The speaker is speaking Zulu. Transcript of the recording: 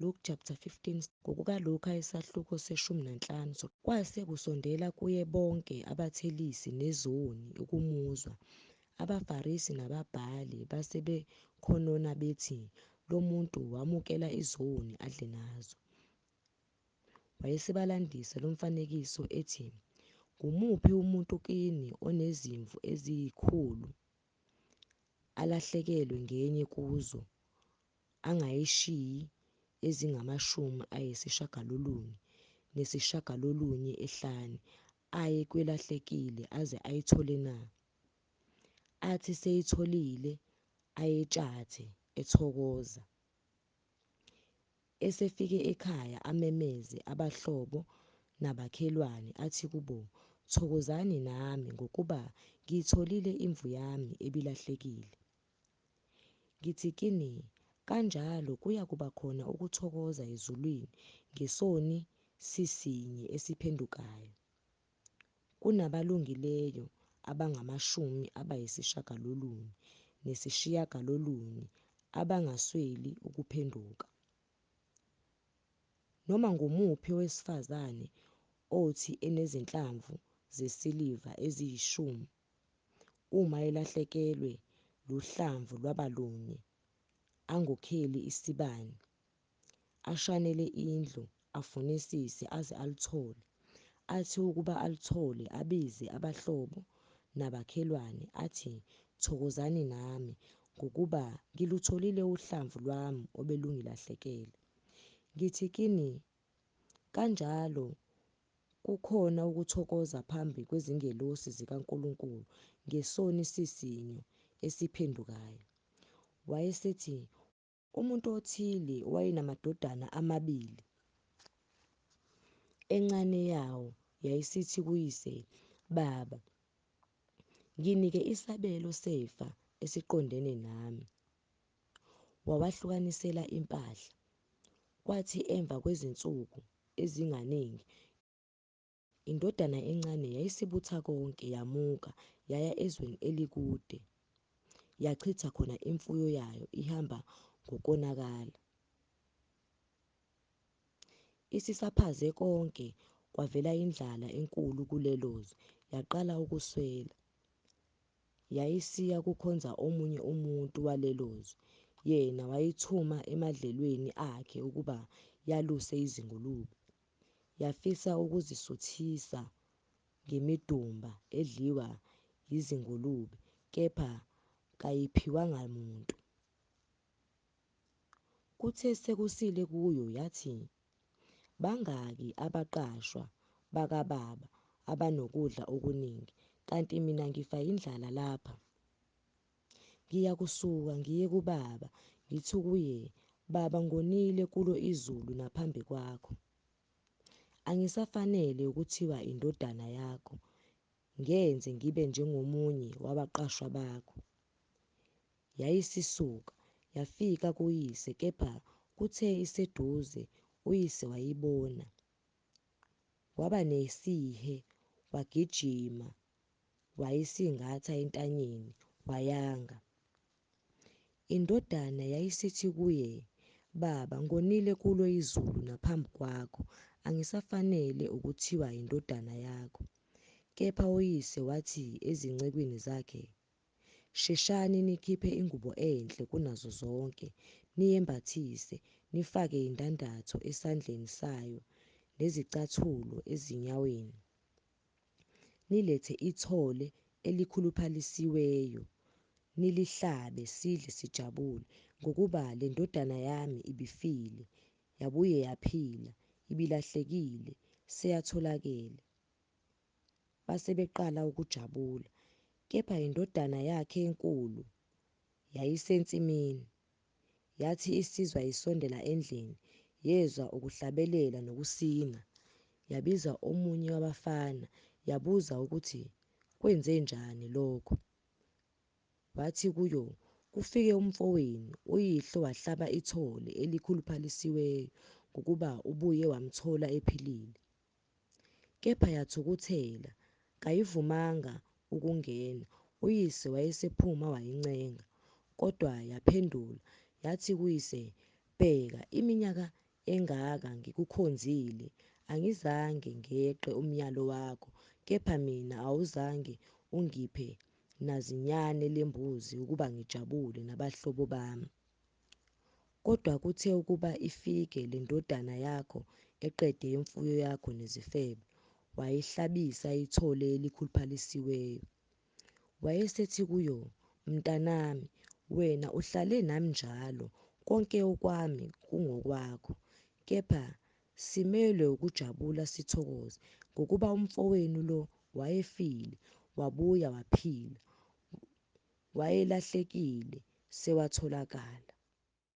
Luke chapter 15. NgokukaLuka isahluko se-15 kwase kusondela kuye bonke abathelisi nezoni ukumuzwa. AbaFarisi nababhali base bekhonona bethi, "Lo muntu wamukela izoni adle nazo." Wayesebalandisa lo mfanekiso ethi, "Ngumuphi umuntu kini onezimvu eziyi100, alahlekelwe ngenye kuzo, angayishiyi ezingama95 aye kwelahlekile aze ayithole na? Athi seyitholile ayetshathe ethokoza. Esefike ekhaya amemeze abahlobo nabakhelwane athi kubo, thokozani nami ngokuba ngiyitholile imvu yami ebilahlekile. Ngithi kini, kanjalo kuya kuba khona ukuthokoza ezulwini ngesoni sisinye esiphendukayo, kunabalungileyo abangama90 abangasweli ukuphenduka. Noma ngumuphi owesifazane othi enezinhlamvu zesiliva eziyi10, uma elahlekelwe luhlamvu lwabalunye, angokheli isibane, ashanele indlu, afunisise aze aluthole, athi ukuba aluthole abize abahlobo nabakhelwane athi, thokozani nami ngokuba ngilutholile uhlamvu lwami obelungilahlekele. Ngithi kini, kanjalo kukhona ukuthokoza phambi kwezingelosi zikaNkulunkulu ngesoni sisinye esiphendukayo." Wayesethi umuntu othile wayenamadodana amabili. Encane yawo yayisithi kuyise, "Baba, nginike isabelo sefa esiqondene nami." Wawahlukanisela impahla. Kwathi emva kwezinsuku ezinganingi, indodana encane yayisibutha konke yamuka yaya ezweni elikude, yachitha khona imfuyo yayo ihamba ngokonakala. Isisaphaze konke, kwavela indlala enkulu kulelozwe, yaqala ukuswela. Yayisiya kukhonza omunye umuntu walelozwe, yena wayithuma emadlelweni akhe ukuba yaluse izingulube. Yafisa ukuzisuthisa ngemidumba edliwa yizingulube, kepha kayiphiwanga muntu. Kuthe sekusile kuyo yathi, "Bangaki abaqashwa bakababa abanokudla okuningi, kanti mina ngifa indlala lapha? Ngiyakusuka ngiye kubaba, ngithi kuye, Baba, ngonile kulo izulu naphambi kwakho. Angisafanele ukuthiwa indodana yakho. Ngenze ngibe njengomunye wabaqashwa bakho." Yayisisuka, yafika kuyise, kepha kuthe iseduze uyise wayibona. Waba nesihe, wagijima, wayisingatha entanyeni, wayanga. Indodana yayisithi kuye, "Baba, ngonile kulo izulu naphambi kwakho, angisafanele ukuthiwa indodana yakho." Kepha uyise wathi ezincekwini zakhe, "Sheshani nikhiphe ingubo enhle kunazo zonke, niyembathise, nifake indandatho esandleni sayo nezicathulo ezinyaweni. Nilethe ithole elikhuluphalisiweyo, nilihlabe sidle sijabule, ngokuba le ndodana yami ibifile, yabuye yaphila, ibilahlekile, seyatholakele." Base beqala ukujabula. Kepha indodana yakhe enkulu yayisensimini. Yathi isizwa isondela endlini, yezwa ukuhlabelela nokusina, yabiza omunye wabafana, yabuza ukuthi kwenzenjani lokho. Wathi kuyo, "Kufike umfowenu, uyihlo wahlaba ithole elikhuluphalisiweyo ngokuba ubuye wamthola ephilile." Kepha yathukuthela, kayivumanga ukungena. Uyise wayesephuma wayincenga, kodwa yaphendula yathi kuyise, "Bheka, iminyaka engaka ngikukhonzile, angizange ngeqe umyalo wakho, kepha mina awuzange ungiphe nazinyane lembuzi ukuba ngijabule nabahlobo bami. Kodwa kuthe ukuba ifike le ndodana yakho eqede imfuyo yakho nezifebe, wayihlabisa ithole elikhuluphalisiweyo. Wayesethi kuyo, "Mntanami, wena uhlale nami njalo, konke okwami kungokwakho. Kepha simelwe ukujabula sithokoze, ngokuba umfowenu lo wayefile, wabuya waphila, wayelahlekile, sewatholakala."